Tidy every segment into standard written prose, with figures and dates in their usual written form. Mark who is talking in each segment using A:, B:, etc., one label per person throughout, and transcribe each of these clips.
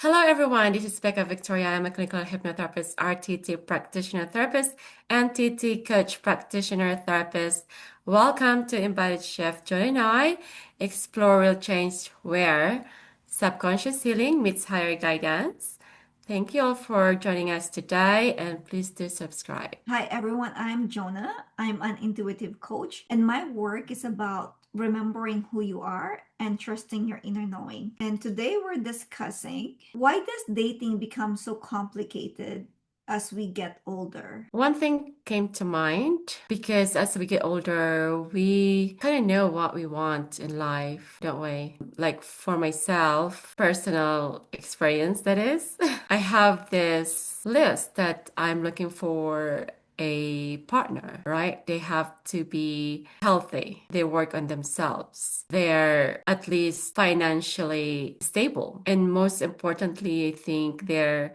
A: Hello, everyone. This is Becca Victoria. I'm a clinical hypnotherapist, RTT practitioner therapist, and TT coach practitioner therapist. Welcome to Embodied Shift. Join and I explore real change where subconscious healing meets higher guidance. Thank you all for joining us today, and please do subscribe.
B: Hi everyone, I'm Jonah. I'm an intuitive coach, and my work is about remembering who you are and trusting your inner knowing. And today we're discussing why does dating become so complicated as we get older?
A: One thing came to mind because as we get older, we kind of know what we want in life, don't we? Like for myself, personal experience, that is, I have this list that I'm looking for a partner, right? They have to be healthy. They work on themselves. They're at least financially stable. And most importantly, I think they're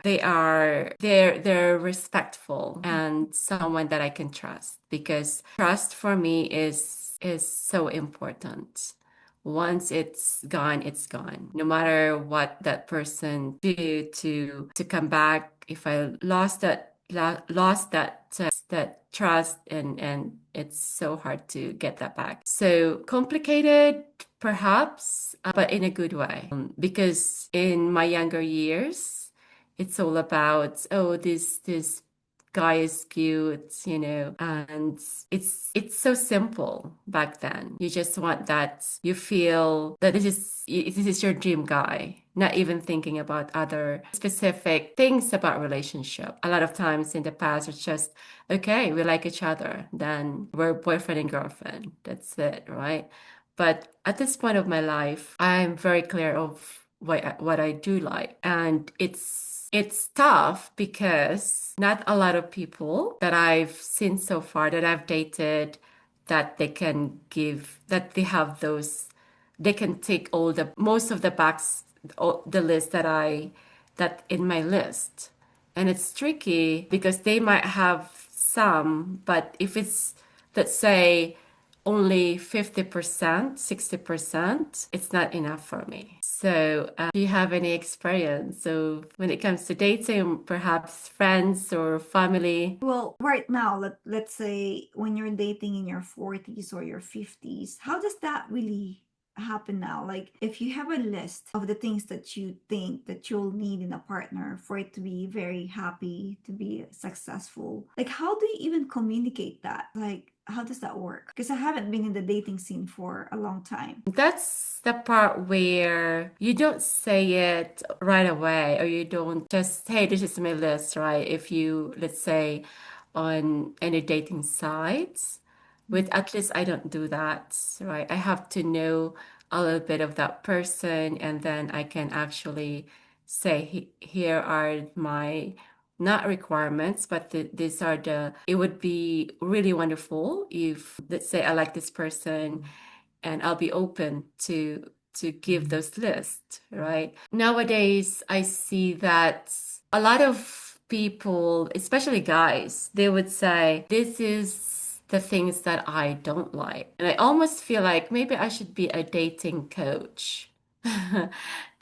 A: respectful and someone that I can trust because trust for me is so important. Once it's gone, it's gone. No matter what that person do to come back, if I lost that trust, and it's so hard to get that back. So complicated, perhaps, but in a good way. Because in my younger years, it's all about, oh, this guy is cute, and it's so simple back then. You just want that, you feel that this is your dream guy, not even thinking about other specific things about relationship. A lot of times in the past, it's just, okay, we like each other, then we're boyfriend and girlfriend. That's it, right? But at this point of my life, I'm very clear of what I do like. And it's tough because not a lot of people that I've seen so far that I've dated that they have those, they can take all the most of the backs, all the list that in my list. And it's tricky because they might have some, but if it's, let's say, only 50%, 60%, it's not enough for me. So, do you have any experience? So, when it comes to dating, perhaps friends or family?
B: Well, right now, let's say when you're dating in your 40s or your 50s, how does that really happen now? Like, if you have a list of the things that you think that you'll need in a partner for it to be very happy, to be successful, like, how do you even communicate that? Like, how does that work? Because I haven't been in the dating scene for a long time.
A: That's the part where you don't say it right away, or you don't just, hey, this is my list, right? If you, let's say, on any dating sites, with at least I don't do that, right? I have to know a little bit of that person, and then I can actually say, Here are my not requirements, but these are it would be really wonderful if, let's say, I like this person and I'll be open to give those lists, right? Nowadays, I see that a lot of people, especially guys, they would say, this is the things that I don't like. And I almost feel like maybe I should be a dating coach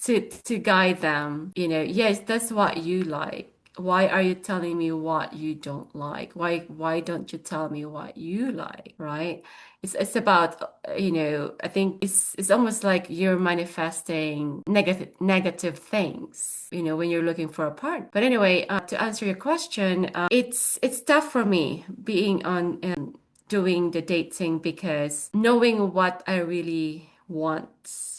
A: to guide them, yes, that's what you like. Why are you telling me what you don't like? Why don't you tell me what you like, right? It's about, I think it's almost like you're manifesting negative things, when you're looking for a partner. But anyway, to answer your question, it's tough for me being on doing the dating because knowing what I really want,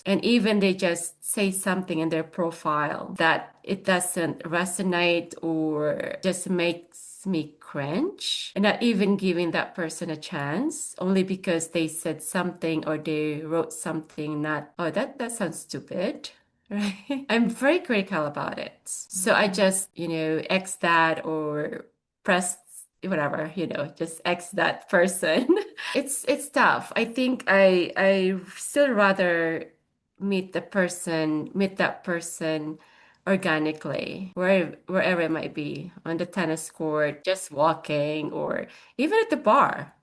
A: and even they just say something in their profile that it doesn't resonate or just makes me cringe, and not even giving that person a chance only because they said something or they wrote something, not, oh, that sounds stupid. Right? I'm very critical about it. So I just, X that or press whatever, just X that person. It's tough. I think I still rather meet that person organically, wherever it might be, on the tennis court, just walking, or even at the bar,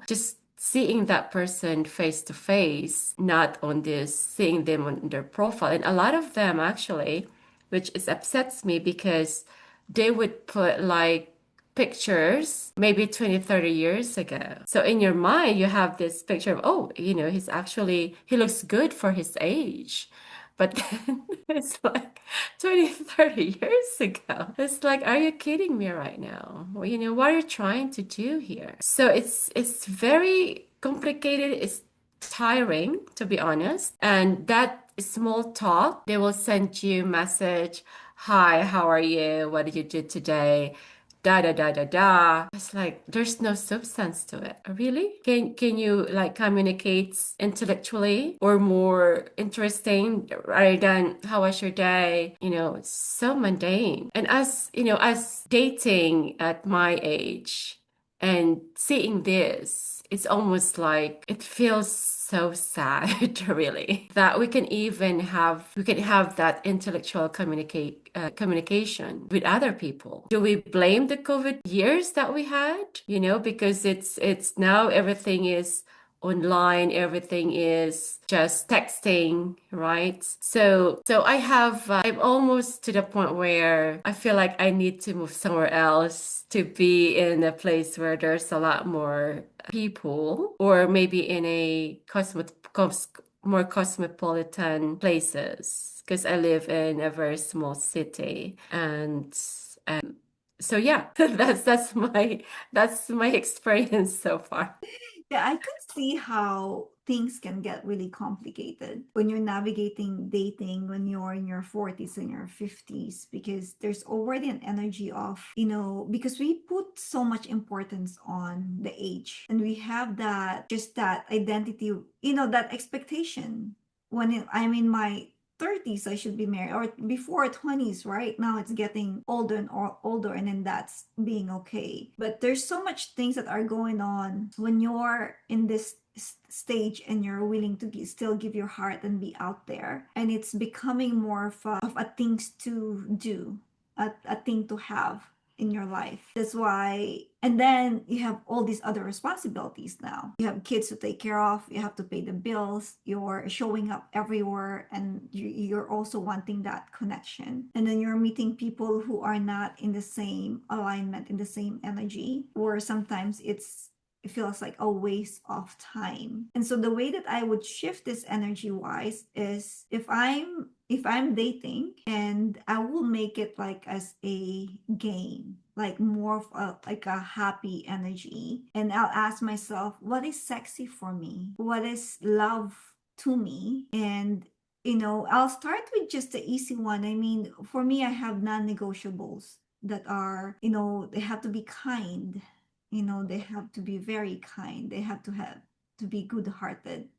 A: just seeing that person face to face, not on this seeing them on their profile. And a lot of them actually, which is upsets me because they would put like pictures maybe 20, 30 years ago. So in your mind, you have this picture of, oh, he looks good for his age. But then it's like 20, 30 years ago. It's like, are you kidding me right now? Well, what are you trying to do here? So it's very complicated. It's tiring, to be honest. And that small talk, they will send you message, hi, how are you? What did you do today? Da da da da da. It's like there's no substance to it. Really? Can you like communicate intellectually or more interesting rather than how was your day? It's so mundane. And as dating at my age, and seeing this, it's almost like it feels so sad, really, that we can have that intellectual communication with other people. Do we blame the COVID years that we had? Because it's now everything is online, everything is just texting, right? So I'm almost to the point where I feel like I need to move somewhere else to be in a place where there's a lot more people, or maybe in a more cosmopolitan places, because I live in a very small city. And so yeah, that's my experience so far.
B: Yeah, I can see how things can get really complicated when you're navigating dating when you're in your 40s and your 50s, because there's already an energy of, because we put so much importance on the age, and we have that, just that identity, that expectation. I'm in my 30s, I should be married, or before 20s, right? Now it's getting older and older, and then that's being okay. But there's so much things that are going on when you're in this stage and you're willing to still give your heart and be out there, and it's becoming more of a things to do, a thing to have in your life. That's why, and then you have all these other responsibilities now. You have kids to take care of, you have to pay the bills, you're showing up everywhere, and you're also wanting that connection. And then you're meeting people who are not in the same alignment, in the same energy, or sometimes it feels like a waste of time. And so the way that I would shift this energy wise is, if I'm dating, and I will make it like as a game, like more of like a happy energy, and I'll ask myself, what is sexy for me? What is love to me? And I'll start with just the easy one. I mean, for me, I have non-negotiables that are, they have to be kind. They have to be very kind. They have to be good-hearted.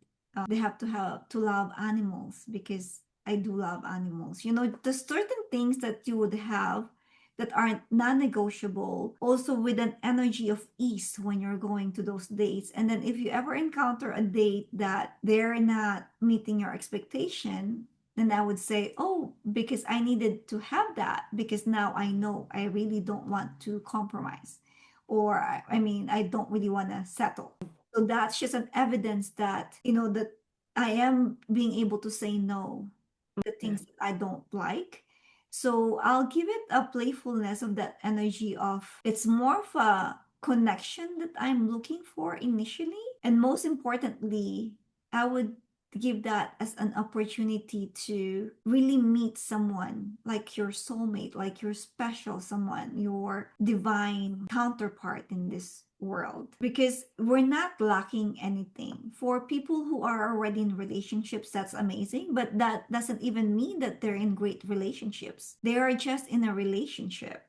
B: They have to love animals, because I do love animals. The certain things that you would have that are non-negotiable, also with an energy of ease when you're going to those dates. And then if you ever encounter a date that they're not meeting your expectation, then I would say, oh, because I needed to have that, because now I know I really don't want to compromise, or I mean, I don't really want to settle. So that's just an evidence that, that I am being able to say no to
A: Yeah.
B: things that I don't like. So I'll give it a playfulness of that energy of, it's more of a connection that I'm looking for initially. And most importantly, I would give that as an opportunity to really meet someone like your soulmate, like your special someone, your divine counterpart in this world, because we're not lacking anything. For people who are already in relationships, that's amazing, but that doesn't even mean that they're in great relationships. They are just in a relationship.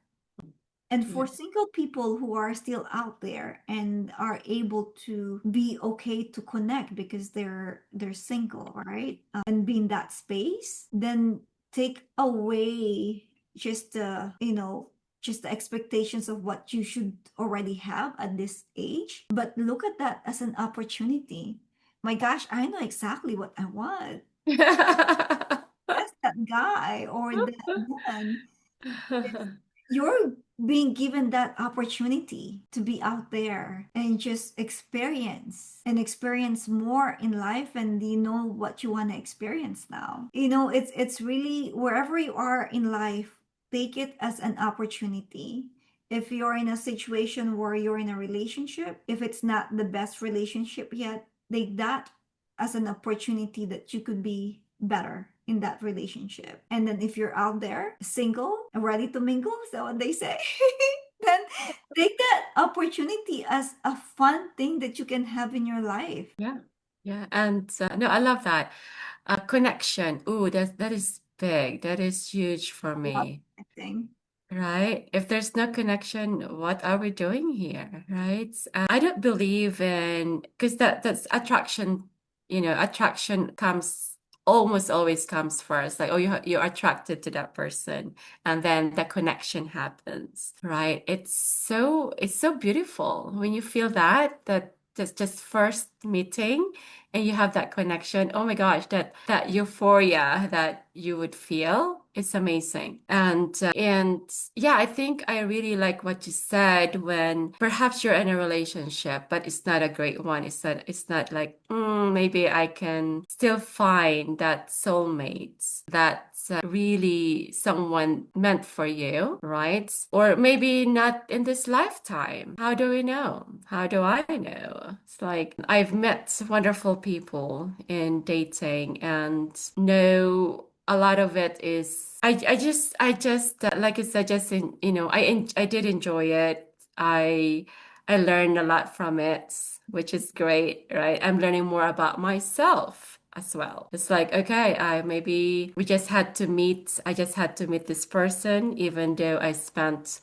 B: And
A: Yeah.
B: for single people who are still out there and are able to be okay to connect because they're single, right? And be in that space, then take away just just the expectations of what you should already have at this age, but look at that as an opportunity. My gosh, I know exactly what I want. That's that guy or that woman. You're being given that opportunity to be out there and just experience more in life, and you know what you want to experience now. It's really wherever you are in life, take it as an opportunity. If you're in a situation where you're in a relationship, if it's not the best relationship yet, take that as an opportunity that you could be better in that relationship. And then if you're out there single and ready to mingle, is that what they say? Then take that opportunity as a fun thing that you can have in your life.
A: Yeah. Yeah. And no, I love that. Connection. Ooh, that is big. That is huge for
B: Love
A: me.
B: connecting.
A: Right? If there's no connection, what are we doing here? Right? I don't believe in, because that's attraction, attraction comes almost always comes first. Like, oh, you're attracted to that person, and then the connection happens, right? It's so beautiful when you feel that just first meeting and you have that connection. Oh my gosh, that euphoria that you would feel, it's amazing. And yeah, I think I really like what you said, when perhaps you're in a relationship but it's not a great one. It's not like, maybe I can still find that soulmate, that's really someone meant for you, right? Or maybe not in this lifetime. How do we know? How do I know? It's like I've met wonderful people in dating and know a lot of it is I just like I said, just I did enjoy it. I learned a lot from it, which is great, right? I'm learning more about myself as well. It's like, okay, I maybe we just had to meet. I just had to meet this person, even though I spent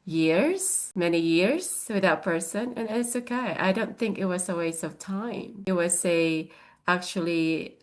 A: years, many years with that person, and it's okay. I don't think it was a waste of time. It was a actually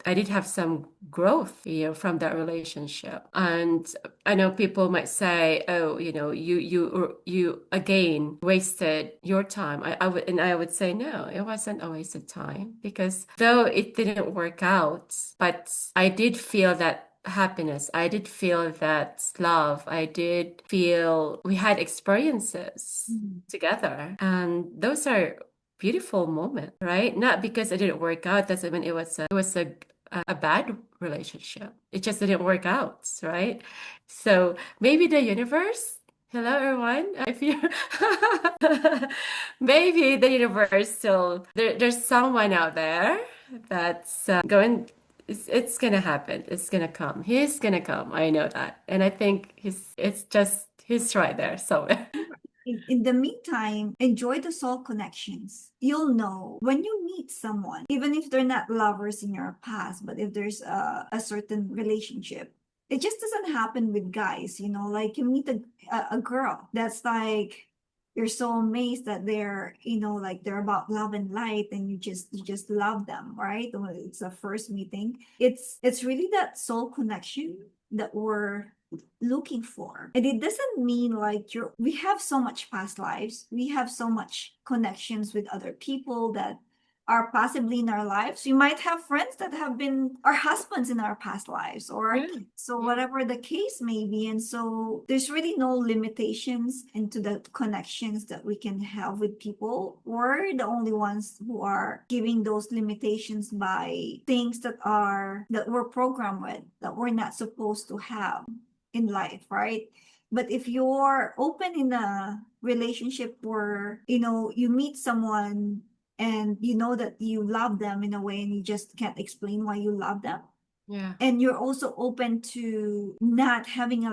A: I did have some growth, from that relationship. And I know people might say, "Oh, you again wasted your time." I would say, no, it wasn't a waste of time, because though it didn't work out, but I did feel that happiness. I did feel that love. I did feel we had experiences
B: Mhm.
A: together, and those are beautiful moments, right? Not because it didn't work out doesn't mean it was a bad relationship. It just didn't work out, right? So maybe the universe, hello everyone, if you maybe the universe still there's someone out there that's going it's gonna happen. It's gonna come. He's gonna come. I know that. And I think he's right there somewhere.
B: In the meantime, enjoy the soul connections. You'll know when you meet someone, even if they're not lovers in your past, but if there's a certain relationship, it just doesn't happen with guys, like you meet a girl that's like, you're so amazed that like they're about love and light, and you just love them, right? When it's a first meeting, it's really that soul connection that we're looking for. And it doesn't mean like we have so much past lives. We have so much connections with other people that are possibly in our lives. We might have friends that have been our husbands in our past lives or our
A: Yeah,
B: kids. So
A: yeah,
B: whatever the case may be. And so there's really no limitations into the connections that we can have with people. We're the only ones who are giving those limitations by things that we're programmed with, that we're not supposed to have in life, right? But if you're open in a relationship where, you meet someone and you know that you love them in a way and you just can't explain why you love them,
A: yeah,
B: and you're also open to not having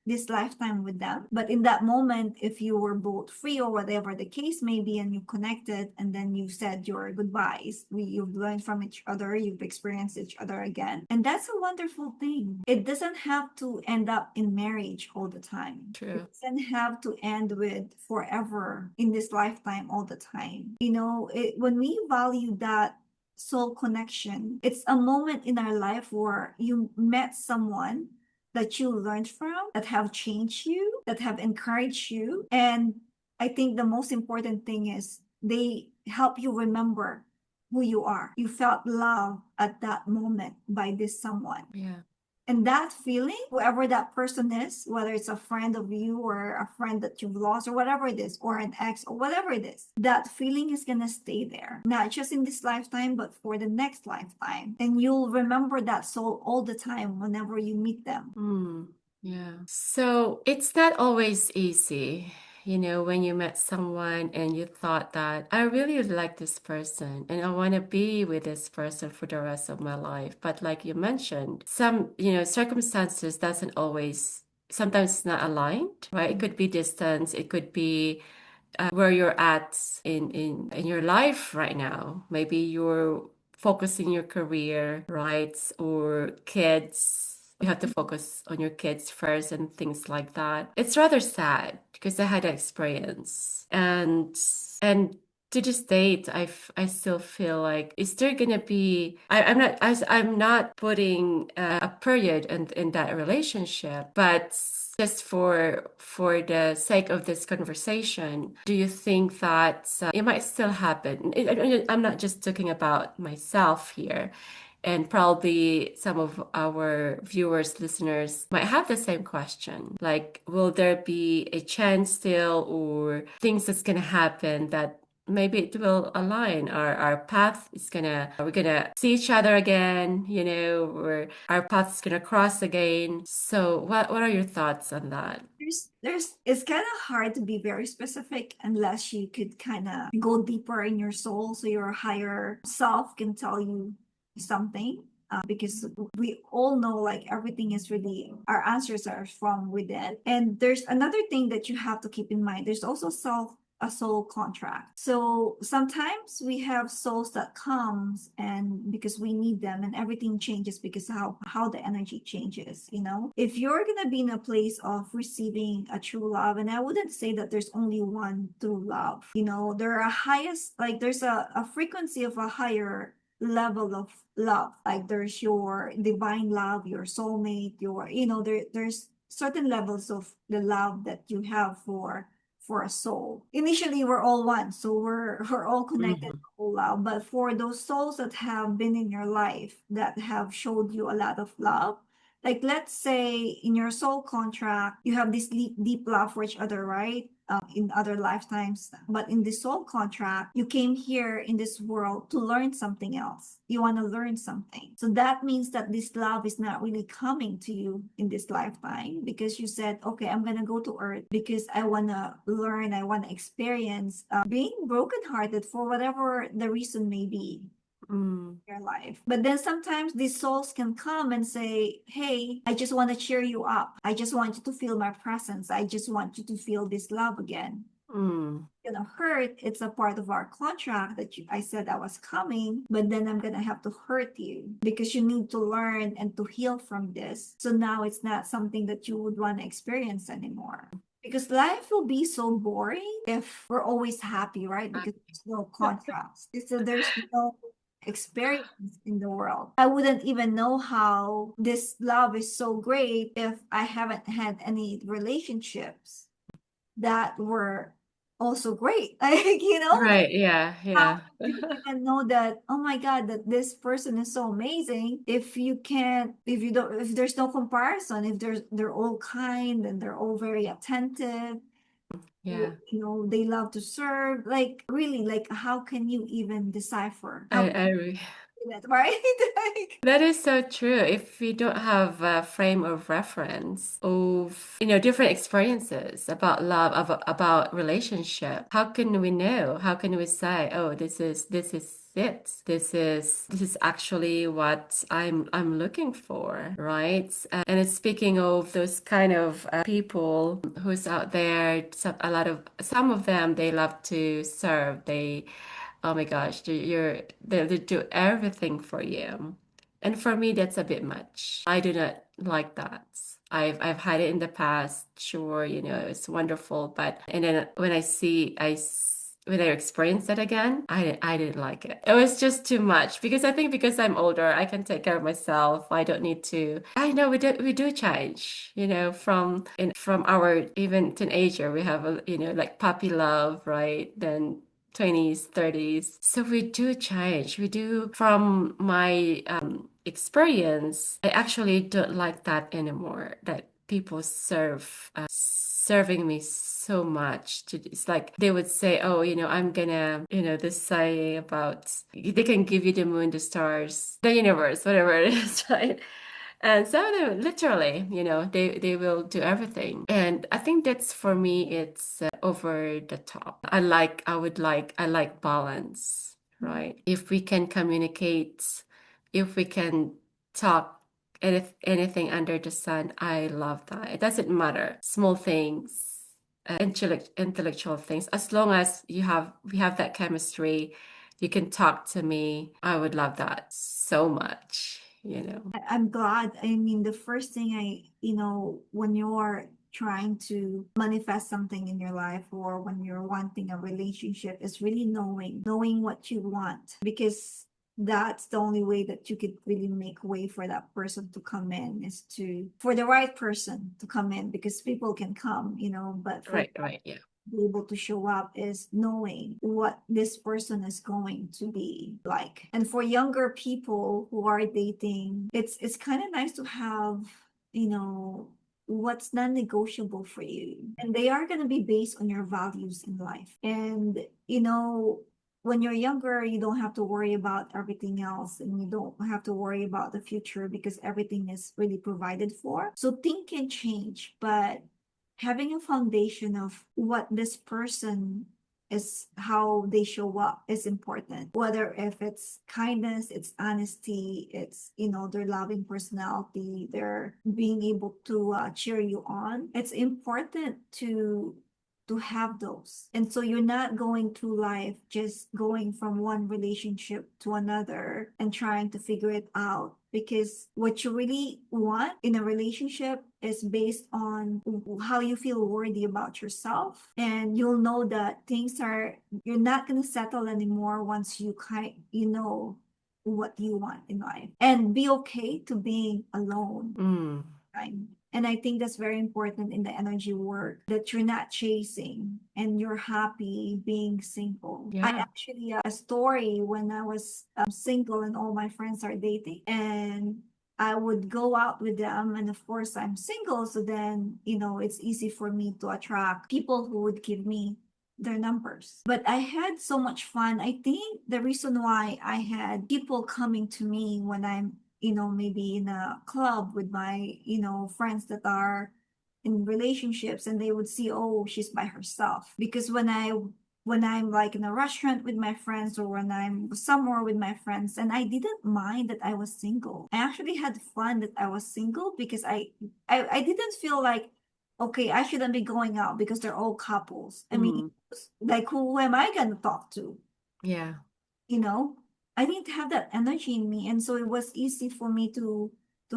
B: this lifetime with them, but in that moment, if you were both free or whatever the case may be, and you connected and then you said your goodbyes, you've learned from each other, you've experienced each other again, and that's a wonderful thing. It doesn't have to end up in marriage all the time. It
A: true.
B: doesn't have to end with forever in this lifetime all the time. When we value that soul connection, it's a moment in our life where you met someone that you learned from, that have changed you, that have encouraged you. And I think the most important thing is they help you remember who you are. You felt love at that moment by this someone.
A: Yeah.
B: And that feeling, whoever that person is, whether it's a friend of you or a friend that you've lost or whatever it is, or an ex or whatever it is, that feeling is going to stay there, not just in this lifetime, but for the next lifetime. And you'll remember that soul all the time whenever you meet them.
A: Mm, yeah. So it's not always easy, when you met someone and you thought that I really like this person and I want to be with this person for the rest of my life. But like you mentioned, some, circumstances doesn't always, sometimes it's not aligned, right? It could be distance, it could be where you're at in your life right now. Maybe you're focusing your career, right? Or kids. You have to focus on your kids first and things like that. It's rather sad because I had that experience. And to this date, I still feel like is there gonna be I'm not putting a period in that relationship, but just for the sake of this conversation, do you think that it might still happen? I'm not just talking about myself here, and probably some of our viewers, listeners might have the same question. Like, will there be a chance still, or things that's gonna happen that maybe it will align our path is gonna we're gonna see each other again, or our path is gonna cross again. So what are your thoughts on that?
B: There's it's kind of hard to be very specific unless you could kind of go deeper in your soul so your higher self can tell you something, because we all know like everything is really, our answers are from within. And there's another thing that you have to keep in mind. There's also a soul contract. So sometimes we have souls that comes and because we need them, and everything changes because how the energy changes, if you're gonna be in a place of receiving a true love, and I wouldn't say that there's only one true love, there are highest, like there's a frequency of a higher level of love. Like there's your divine love, your soulmate, there's certain levels of the love that you have for a soul. Initially, we're all one, so we're all connected,
A: Mhm.
B: all love. But for those souls that have been in your life that have showed you a lot of love, like let's say in your soul contract, you have this deep love for each other, right? In other lifetimes, but in the soul contract, you came here in this world to learn something else. You want to learn something. So that means that this love is not really coming to you in this lifetime because you said, okay, I'm going to go to earth because I want to learn, I want to experience being brokenhearted for whatever the reason may be
A: Mm,
B: your life. But then sometimes these souls can come and say, hey, I just want to cheer you up. I just want you to feel my presence. I just want you to feel this love again.
A: mm,
B: Hurt. It's a part of our contract that I said I was coming, but then I'm gonna have to hurt you because you need to learn and to heal from this. So now it's not something that you would want to experience anymore. Because life will be so boring if we're always happy, right? Because there's no contrast. So there's no experience in the world. I wouldn't even know how this love is so great if I haven't had any relationships that were also great. Like,
A: right, yeah,
B: how
A: yeah.
B: you even know that, oh my God, that this person is so amazing if you can't, if you don't, if there's no comparison, if they're all kind and they're all very attentive,
A: Yeah,
B: they love to serve. Like, really, like, how can you even decipher? How
A: I,
B: can
A: I
B: you do that, right? Like,
A: that is so true. If we don't have a frame of reference of, different experiences about love, about relationship, how can we know? How can we say, oh, this is it. This is actually what I'm looking for, right? And it's speaking of those kind of people who's out there, some of them they love to serve. Oh my gosh, they do everything for you. And for me, that's a bit much. I do not like that. I've had it in the past. Sure, it's wonderful, but and then when when I experienced that again, I didn't like it. It was just too much because I'm older, I can take care of myself. I don't need to. I know we do change, from our even teenager. We have like puppy love, right? Then 20s, 30s. So we do change. We do from my experience, I actually don't like that anymore. That people serving me so much. It's like they would say, "Oh, I'm gonna, this saying about they can give you the moon, the stars, the universe, whatever it is, right?" And some of them, literally, they will do everything. And I think that's for me, it's over the top. I like balance, right? If we can communicate, if we can talk anything under the sun, I love that. It doesn't matter. Small things, intellectual things, as long as we have that chemistry, you can talk to me. I would love that so much.
B: I'm glad. I mean, the first thing when you're trying to manifest something in your life or when you're wanting a relationship is really knowing what you want, because that's the only way that you could really make way for that person to come in, is to for the right person to come in, because people can come, but for
A: Right, right, yeah.
B: be able to show up is knowing what this person is going to be like. And for younger people who are dating, it's kind of nice to have, you know, what's non-negotiable for you. And they are going to be based on your values in life. And, when you're younger, you don't have to worry about everything else and you don't have to worry about the future because everything is really provided for. So things can change, but having a foundation of what this person is, how they show up is important, whether if it's kindness, it's honesty, it's their loving personality, they're being able to cheer you on. It's important to have those. And so you're not going through life just going from one relationship to another and trying to figure it out, because what you really want in a relationship is based on how you feel worthy about yourself. And you'll know that you're not going to settle anymore once you know what you want in life, and be okay to being alone.
A: Mm,
B: Time. And I think that's very important in the energy work, that you're not chasing and you're happy being single. I
A: yeah.
B: actually, a story when I was single and all my friends are dating, and I would go out with them. And of course, I'm single. So then, it's easy for me to attract people who would give me their numbers. But I had so much fun. I think the reason why I had people coming to me when I'm maybe in a club with my, friends that are in relationships, and they would see, oh, she's by herself. Because when I'm like in a restaurant with my friends, or when I'm somewhere with my friends, and I didn't mind that I was single. I actually had fun that I was single, because I didn't feel like, okay, I shouldn't be going out because they're all couples. I mean,
A: Mm,
B: like, who am I gonna talk to?
A: yeah.
B: you know I didn't have that energy in me, and so it was easy for me to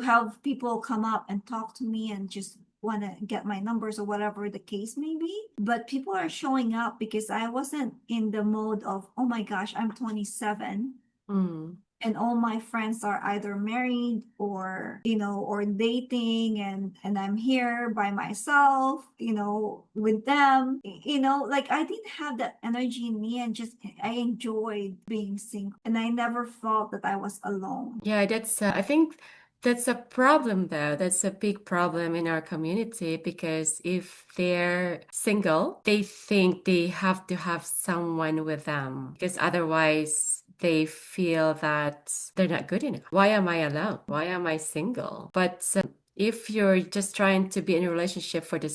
B: have people come up and talk to me and just want to get my numbers or whatever the case may be. But people are showing up because I wasn't in the mode of, oh my gosh, I'm 27
A: Mm,
B: and all my friends are either married or dating, and I'm here by myself, with them. Like, I didn't have that energy in me, and just I enjoyed being single, and I never felt that I was alone.
A: yeah, I think that's a problem though. That's a big problem in our community because if they're single, they think they have to have someone with them because otherwise they feel that they're not good enough. Why am I alone? Why am I single? But if you're just trying to be in a relationship for the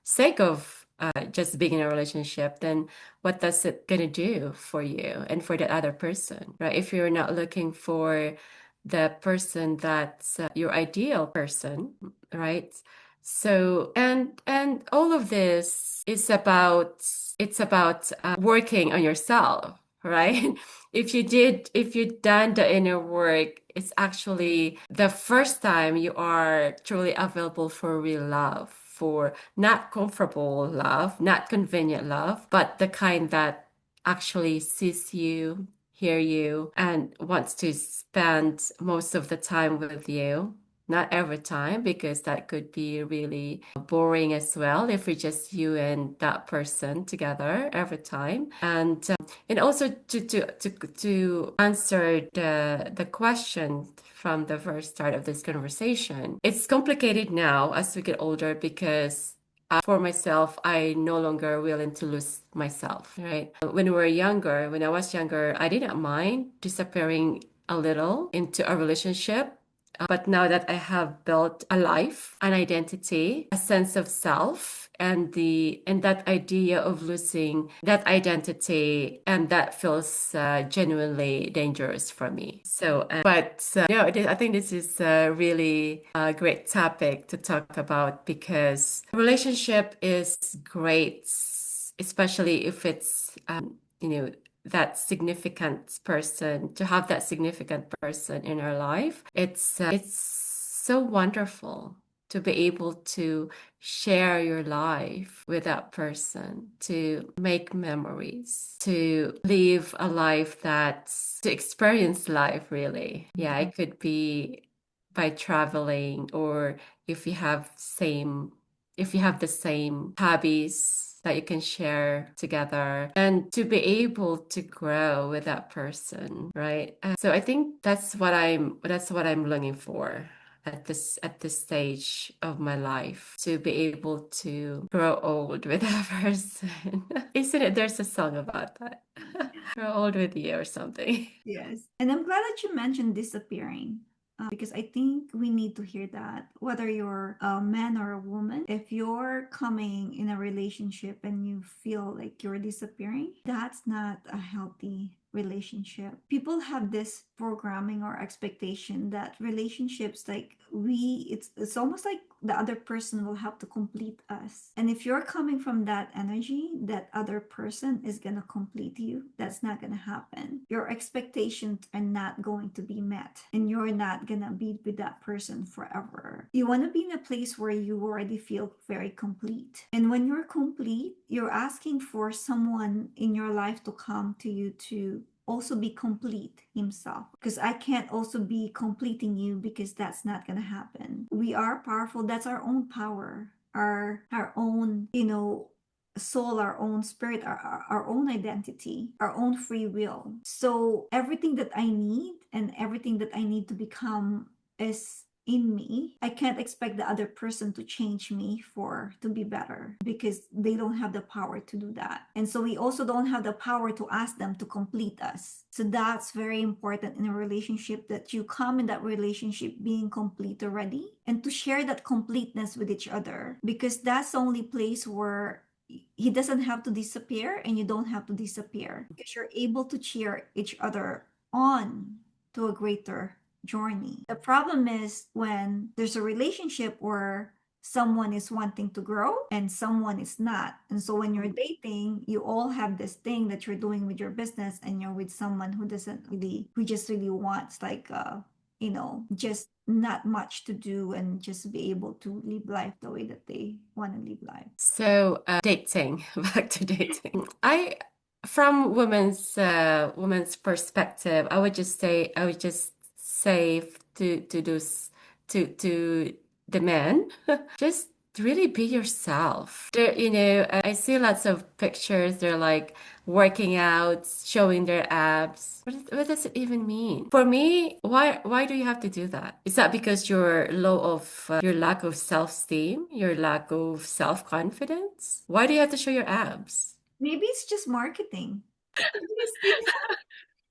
A: sake of just being in a relationship, then what does it gonna do for you and for the other person, right? If you're not looking for the person that's your ideal person, right? So and all of this is about working on yourself, right? If you've done the inner work, it's actually the first time you are truly available for real love, for not comfortable love, not convenient love, but the kind that actually sees you, hear you, and wants to spend most of the time with you. Not every time, because that could be really boring as well if it's just you and that person together every time. And also to answer the question from the first start of this conversation, it's complicated now as we get older because for myself, I no longer willing to lose myself, right? When we were younger, when I was younger, I didn't mind disappearing a little into a relationship. But now that I have built a life, an identity, a sense of self, and that idea of losing that identity, and that feels genuinely dangerous for me. No, I think this is a really great topic to talk about because relationship is great, especially if it's you know that significant person, to have that significant person in our life. It's so wonderful to be able to share your life with that person, to make memories, to live a life to experience life really. Yeah, it could be by traveling, or if you have same if you have the same hobbies that you can share together, and to be able to grow with that person, right? So I think that's what I'm looking for at this stage of my life, to be able to grow old with that person. Isn't it? There's a song about that. Grow old with you or something.
B: Yes. And I'm glad that you mentioned disappearing. Because I think we need to hear that, whether you're a man or a woman, if you're coming in a relationship and you feel like you're disappearing, that's not a healthy relationship. People have this programming or expectation that relationships, like it's almost like the other person will have to complete us. And if you're coming from that energy, that other person is going to complete you, that's not going to happen. Your expectations are not going to be met, and you're not going to be with that person forever. You want to be in a place where you already feel very complete. And when you're complete, you're asking for someone in your life to come to you to also be complete himself, because I can't also be completing you, because that's not going to happen. We are powerful. That's our own power, our own, soul, our own spirit, our own identity, our own free will. So everything that I need and everything that I need to become is in me. I can't expect the other person to change me for to be better, because they don't have the power to do that. And so we also don't have the power to ask them to complete us. So that's very important in a relationship, that you come in that relationship being complete already, and to share that completeness with each other, because that's the only place where he doesn't have to disappear and you don't have to disappear, because you're able to cheer each other on to a greater journey. The problem is when there's a relationship where someone is wanting to grow and someone is not. And so when you're dating, you all have this thing that you're doing with your business, and you're with someone who doesn't really, who just really wants like just not much to do and just be able to live life the way that they want to live life.
A: So, dating, back to dating. From women's perspective, I would just say to those to the men, just really be yourself. I see lots of pictures. They're like working out, showing their abs. What does it even mean? For me, why do you have to do that? Is that because your lack of self-esteem, your lack of self-confidence? Why do you have to show your abs?
B: Maybe it's just marketing.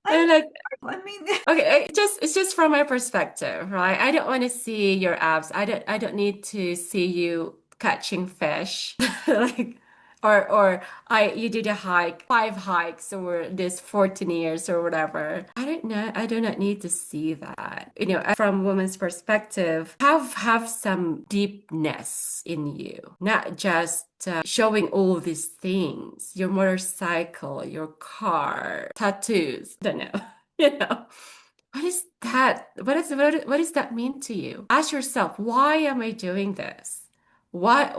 B: I
A: And like,
B: I mean,
A: okay, it's just from my perspective, right? I don't want to see your abs. I don't need to see you catching fish. Like, or I you did a hike, 5 hikes over this 14 years or whatever. I don't know. I do not need to see that. From women's perspective, have some deepness in you, not just showing all these things, your motorcycle, your car, tattoos. Don't know. You know, what is that? What does that mean to you? Ask yourself, why am I doing this? What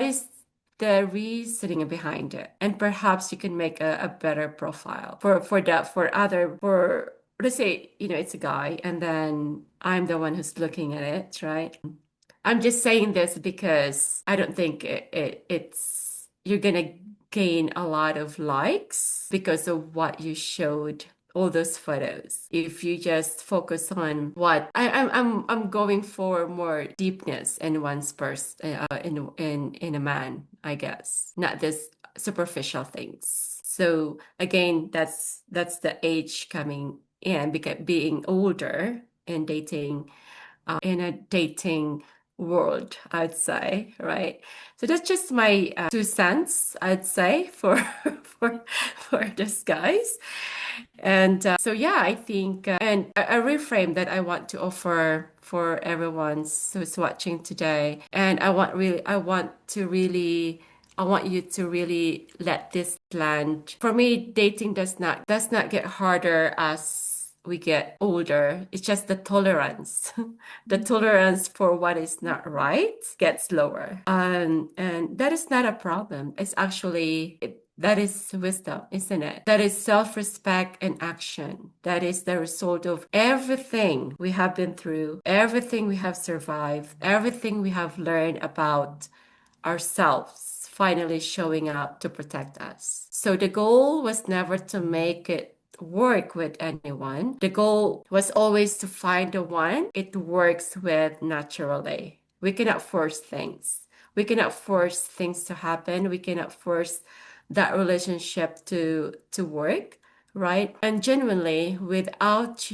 A: is the reasoning behind it? And perhaps you can make a better profile for let's say, it's a guy, and then I'm the one who's looking at it, right? I'm just saying this because I don't think it's you're gonna gain a lot of likes because of what you showed all those photos. If you just focus on what I'm going for more deepness in one's person in a man, I guess, not this superficial things. So again, that's the age coming in, because being older and dating in a dating world, I'd say, right? So that's just my 2 cents, I'd say, for for for this, guys. And so yeah, I think and a reframe that I want to offer for everyone who's watching today, and I want you to really let this land. For me, dating does not get harder as we get older. It's just the tolerance. The tolerance for what is not right gets lower. And that is not a problem. It's actually that is wisdom, isn't it? That is self-respect and action. That is the result of everything we have been through, everything we have survived, everything we have learned about ourselves finally showing up to protect us. So the goal was never to make it work with anyone. The goal was always to find the one it works with naturally. We cannot force things. We cannot force things to happen. We cannot force that relationship to work, right? And genuinely without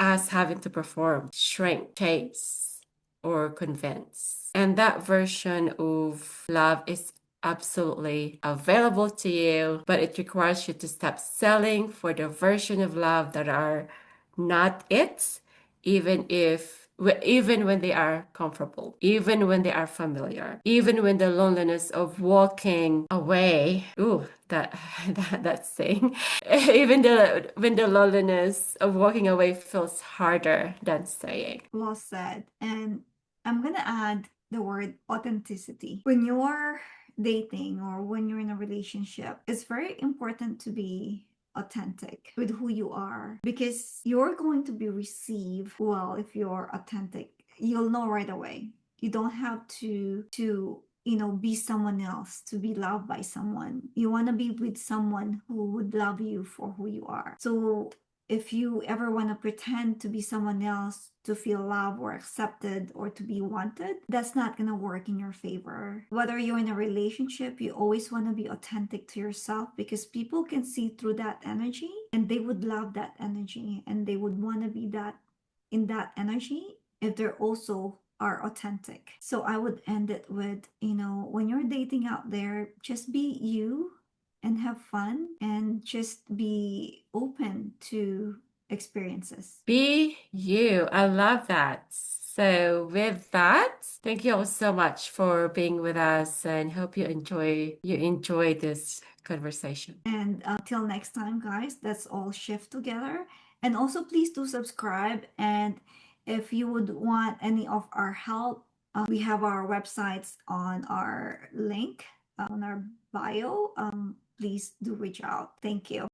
A: us having to perform, shrink, chase, or convince. And that version of love is absolutely available to you, but it requires you to stop selling for the version of love that are not it, even when they are comfortable, even when they are familiar, even when the loneliness of walking away, ooh, that saying, even when the loneliness of walking away feels harder than staying.
B: Well said. And I'm gonna add the word authenticity. When you're dating or when you're in a relationship, it's very important to be authentic with who you are, because you're going to be received well. If you're authentic, you'll know right away. You don't have to be someone else to be loved by someone. You want to be with someone who would love you for who you are. So if you ever want to pretend to be someone else to feel loved or accepted or to be wanted, that's not going to work in your favor. Whether you're in a relationship, you always want to be authentic to yourself, because people can see through that energy and they would love that energy and they would want to be that in that energy if they're also are authentic. So I would end it with, when you're dating out there, just be you and have fun and just be open to experiences.
A: Be you. I love that. So with that, thank you all so much for being with us, and hope you enjoy this conversation.
B: And till next time, guys, let's all shift together. And also, please do subscribe. And if you would want any of our help, we have our websites on our link on our bio. Please do reach out. Thank you.